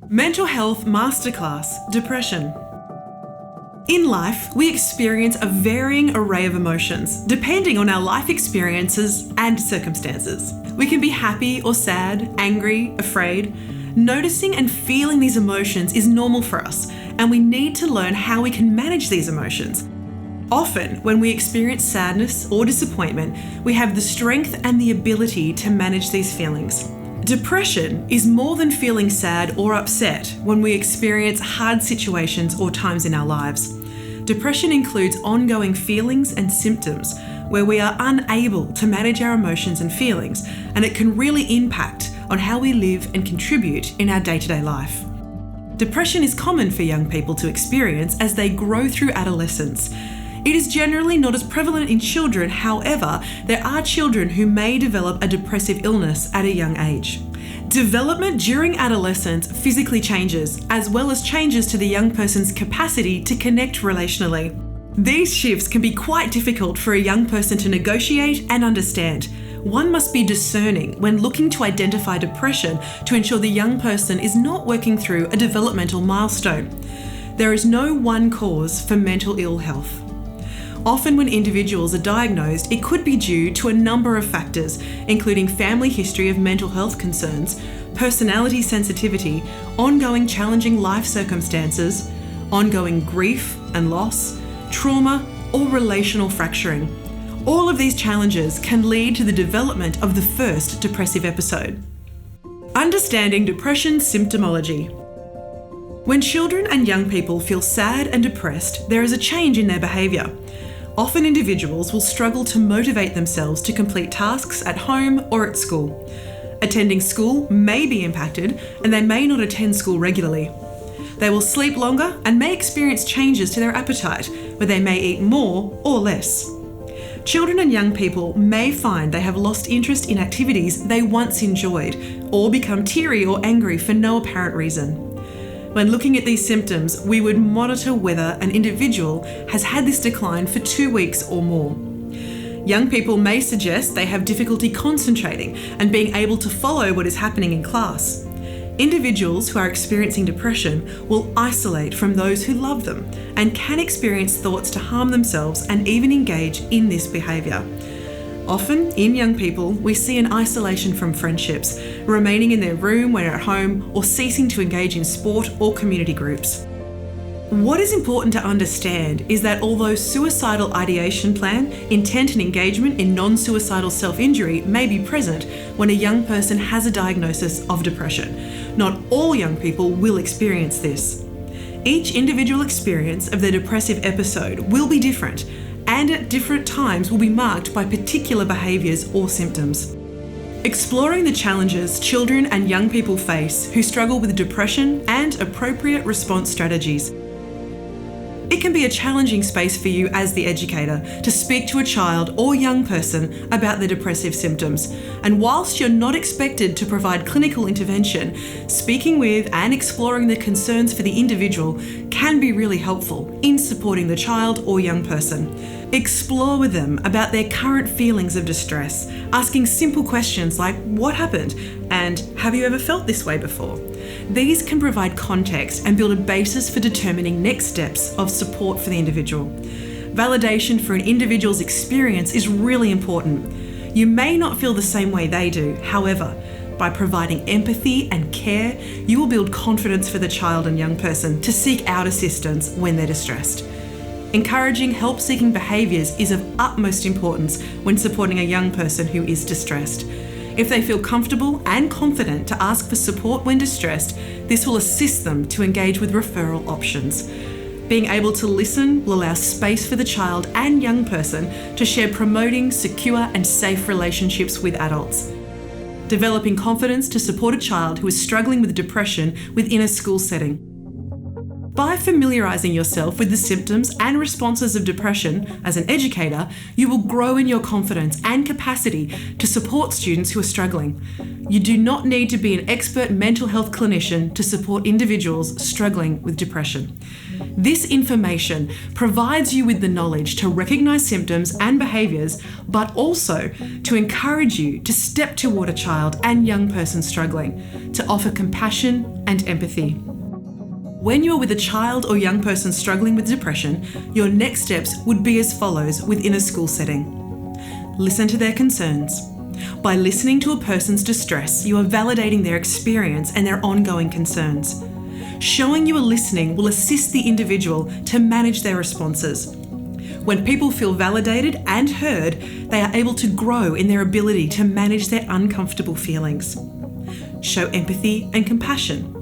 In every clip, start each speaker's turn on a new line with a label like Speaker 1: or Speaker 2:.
Speaker 1: Mental Health Masterclass, Depression. In life, we experience a varying array of emotions, depending on our life experiences and circumstances. We can be happy or sad, angry, afraid. Noticing and feeling these emotions is normal for us, and we need to learn how we can manage these emotions. Often, when we experience sadness or disappointment, we have the strength and the ability to manage these feelings. Depression is more than feeling sad or upset when we experience hard situations or times in our lives. Depression includes ongoing feelings and symptoms where we are unable to manage our emotions and feelings, and it can really impact on how we live and contribute in our day-to-day life. Depression is common for young people to experience as they grow through adolescence. It is generally not as prevalent in children, however, there are children who may develop a depressive illness at a young age. Development during adolescence physically changes, as well as changes to the young person's capacity to connect relationally. These shifts can be quite difficult for a young person to negotiate and understand. One must be discerning when looking to identify depression to ensure the young person is not working through a developmental milestone. There is no one cause for mental ill health. Often when individuals are diagnosed, it could be due to a number of factors, including family history of mental health concerns, personality sensitivity, ongoing challenging life circumstances, ongoing grief and loss, trauma, or relational fracturing. All of these challenges can lead to the development of the first depressive episode. Understanding depression symptomology. When children and young people feel sad and depressed, there is a change in their behaviour. Often individuals will struggle to motivate themselves to complete tasks at home or at school. Attending school may be impacted, and they may not attend school regularly. They will sleep longer and may experience changes to their appetite, where they may eat more or less. Children and young people may find they have lost interest in activities they once enjoyed, or become teary or angry for no apparent reason. When looking at these symptoms, we would monitor whether an individual has had this decline for 2 weeks or more. Young people may suggest they have difficulty concentrating and being able to follow what is happening in class. Individuals who are experiencing depression will isolate from those who love them and can experience thoughts to harm themselves and even engage in this behaviour. Often, in young people, we see an isolation from friendships, remaining in their room when at home, or ceasing to engage in sport or community groups. What is important to understand is that although suicidal ideation plan, intent and engagement in non-suicidal self-injury may be present when a young person has a diagnosis of depression, not all young people will experience this. Each individual experience of the depressive episode will be different, and at different times will be marked by particular behaviours or symptoms. Exploring the challenges children and young people face who struggle with depression and appropriate response strategies. It can be a challenging space for you as the educator to speak to a child or young person about their depressive symptoms. And whilst you're not expected to provide clinical intervention, speaking with and exploring the concerns for the individual can be really helpful in supporting the child or young person. Explore with them about their current feelings of distress, asking simple questions like, "What happened?" and "Have you ever felt this way before?" These can provide context and build a basis for determining next steps of support for the individual. Validation for an individual's experience is really important. You may not feel the same way they do. However, by providing empathy and care, you will build confidence for the child and young person to seek out assistance when they're distressed. Encouraging help-seeking behaviours is of utmost importance when supporting a young person who is distressed. If they feel comfortable and confident to ask for support when distressed, this will assist them to engage with referral options. Being able to listen will allow space for the child and young person to share promoting secure and safe relationships with adults. Developing confidence to support a child who is struggling with depression within a school setting. By familiarising yourself with the symptoms and responses of depression as an educator, you will grow in your confidence and capacity to support students who are struggling. You do not need to be an expert mental health clinician to support individuals struggling with depression. This information provides you with the knowledge to recognise symptoms and behaviours, but also to encourage you to step toward a child and young person struggling, to offer compassion and empathy. When you're with a child or young person struggling with depression, your next steps would be as follows within a school setting. Listen to their concerns. By listening to a person's distress, you are validating their experience and their ongoing concerns. Showing you are listening will assist the individual to manage their responses. When people feel validated and heard, they are able to grow in their ability to manage their uncomfortable feelings. Show empathy and compassion.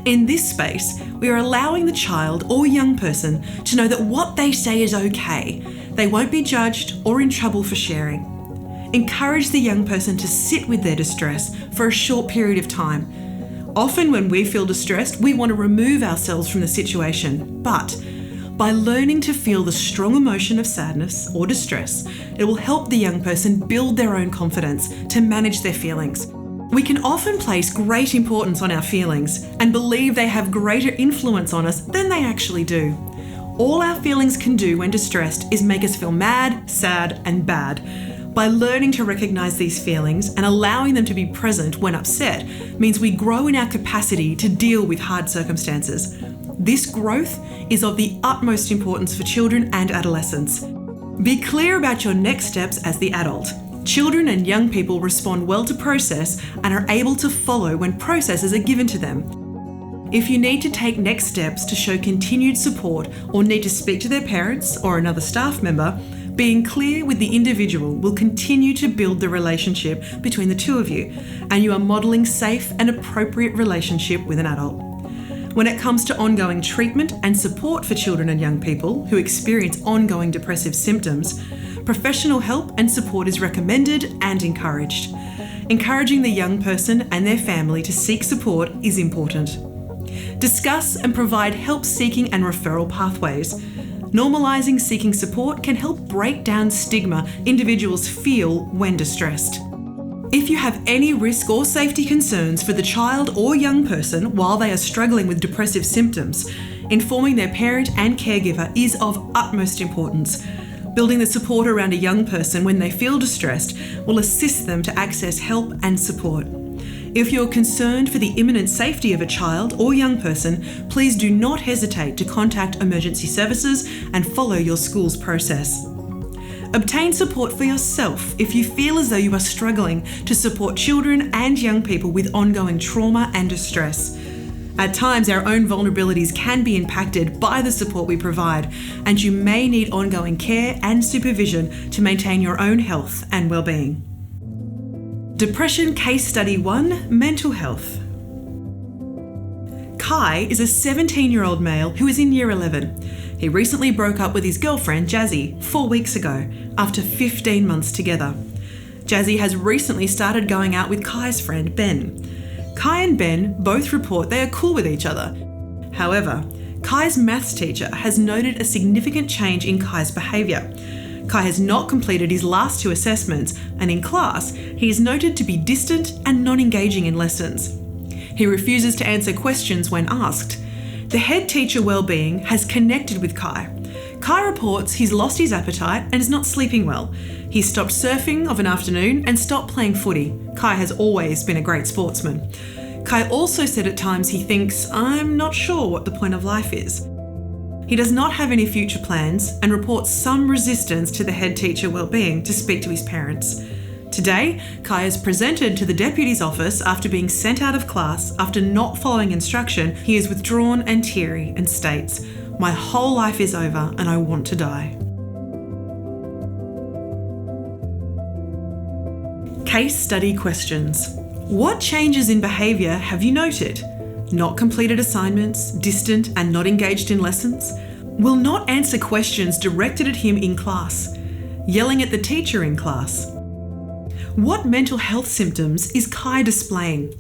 Speaker 1: In this space, we are allowing the child or young person to know that what they say is okay. They won't be judged or in trouble for sharing. Encourage the young person to sit with their distress for a short period of time. Often when we feel distressed, we want to remove ourselves from the situation, but by learning to feel the strong emotion of sadness or distress, it will help the young person build their own confidence to manage their feelings. We can often place great importance on our feelings and believe they have greater influence on us than they actually do. All our feelings can do when distressed is make us feel mad, sad, and bad. By learning to recognise these feelings and allowing them to be present when upset means we grow in our capacity to deal with hard circumstances. This growth is of the utmost importance for children and adolescents. Be clear about your next steps as the adult. Children and young people respond well to process and are able to follow when processes are given to them. If you need to take next steps to show continued support or need to speak to their parents or another staff member, being clear with the individual will continue to build the relationship between the two of you, and you are modelling safe and appropriate relationship with an adult. When it comes to ongoing treatment and support for children and young people who experience ongoing depressive symptoms, professional help and support is recommended and encouraged. Encouraging the young person and their family to seek support is important. Discuss and provide help-seeking and referral pathways. Normalising seeking support can help break down stigma individuals feel when distressed. If you have any risk or safety concerns for the child or young person while they are struggling with depressive symptoms, informing their parent and caregiver is of utmost importance. Building the support around a young person when they feel distressed will assist them to access help and support. If you're concerned for the imminent safety of a child or young person, please do not hesitate to contact emergency services and follow your school's process. Obtain support for yourself if you feel as though you are struggling to support children and young people with ongoing trauma and distress. At times, our own vulnerabilities can be impacted by the support we provide, and you may need ongoing care and supervision to maintain your own health and well-being. Depression Case Study 1, Mental Health. Kai is a 17-year-old male who is in Year 11. He recently broke up with his girlfriend, Jazzy, 4 weeks ago, after 15 months together. Jazzy has recently started going out with Kai's friend, Ben. Kai and Ben both report they are cool with each other. However, Kai's maths teacher has noted a significant change in Kai's behaviour. Kai has not completed his last 2 assessments, and in class, he is noted to be distant and non-engaging in lessons. He refuses to answer questions when asked. The head teacher wellbeing has connected with Kai. Kai reports he's lost his appetite and is not sleeping well. He stopped surfing of an afternoon and stopped playing footy. Kai has always been a great sportsman. Kai also said at times he thinks, "I'm not sure what the point of life is." He does not have any future plans and reports some resistance to the head teacher wellbeing to speak to his parents. Today, Kai is presented to the deputy's office after being sent out of class after not following instruction. He is withdrawn and teary and states, "My whole life is over and I want to die." Case study questions. What changes in behaviour have you noted? Not completed assignments, distant and not engaged in lessons, will not answer questions directed at him in class, yelling at the teacher in class. What mental health symptoms is Kai displaying?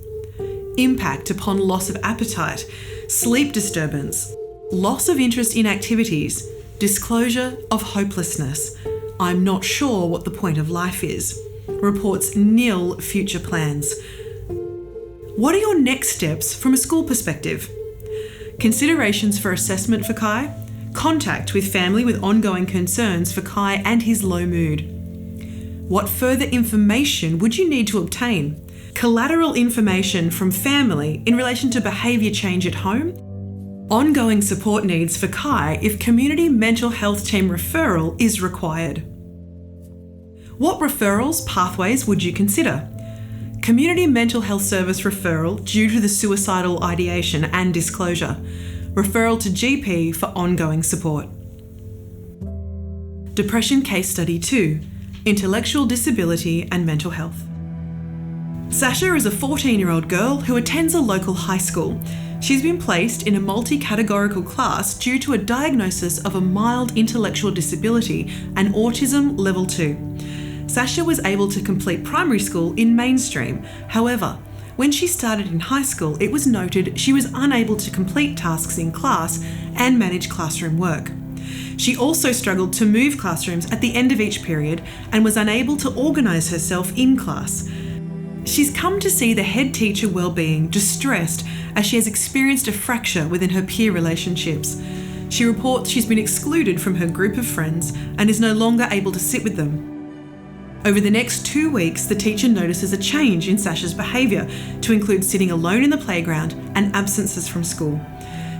Speaker 1: Impact upon loss of appetite, sleep disturbance, loss of interest in activities, disclosure of hopelessness. I'm not sure what the point of life is. Reports nil future plans. What are your next steps from a school perspective? considerations for assessment for Kai, contact with family with ongoing concerns for Kai and his low mood. What further information would you need to obtain? Collateral information from family in relation to behaviour change at home, ongoing support needs for Kai if community mental health team referral is required. What referrals pathways would you consider? Community mental health service referral due to the suicidal ideation and disclosure. Referral to GP for ongoing support. Depression Case Study 2, Intellectual Disability and Mental Health. Sasha is a 14-year-old girl who attends a local high school. She's been placed in a multi-categorical class due to a diagnosis of a mild intellectual disability and autism level 2. Sasha was able to complete primary school in mainstream. However, when she started in high school, it was noted she was unable to complete tasks in class and manage classroom work. She also struggled to move classrooms at the end of each period and was unable to organise herself in class. She's come to see the head teacher wellbeing distressed as she has experienced a fracture within her peer relationships. She reports she's been excluded from her group of friends and is no longer able to sit with them. Over the next 2 weeks, the teacher notices a change in Sasha's behaviour to include sitting alone in the playground and absences from school.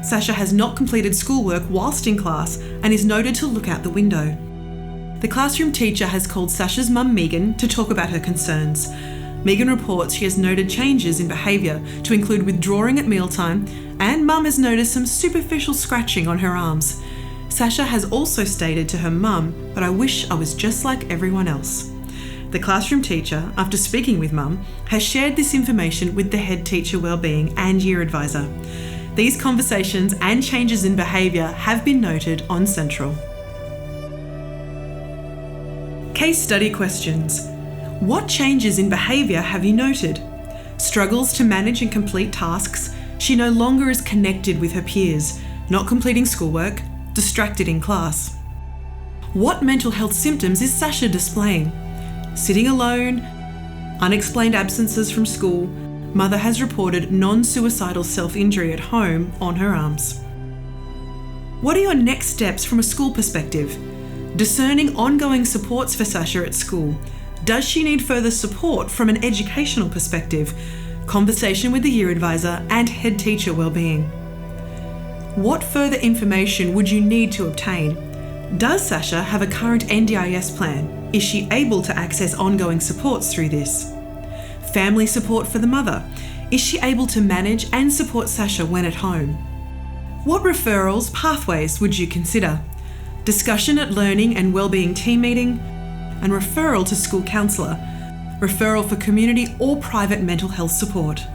Speaker 1: Sasha has not completed schoolwork whilst in class and is noted to look out the window. The classroom teacher has called Sasha's mum Megan to talk about her concerns. Megan reports she has noted changes in behaviour to include withdrawing at mealtime, and mum has noticed some superficial scratching on her arms. Sasha has also stated to her mum, "But I wish I was just like everyone else." The classroom teacher, after speaking with mum, has shared this information with the head teacher wellbeing and year advisor. These conversations and changes in behaviour have been noted on Central. Case study questions. What changes in behaviour have you noted? Struggles to manage and complete tasks. She no longer is connected with her peers, not completing schoolwork, distracted in class. What mental health symptoms is Sasha displaying? Sitting alone, unexplained absences from school. Mother has reported non-suicidal self-injury at home on her arms. What are your next steps from a school perspective? Discerning ongoing supports for Sasha at school. Does she need further support from an educational perspective? Conversation with the year advisor and head teacher wellbeing. What further information would you need to obtain? Does Sasha have a current NDIS plan? Is she able to access ongoing supports through this? Family support for the mother. Is she able to manage and support Sasha when at home? What referrals, pathways would you consider? Discussion at learning and wellbeing team meeting, and referral to school counsellor, referral for community or private mental health support.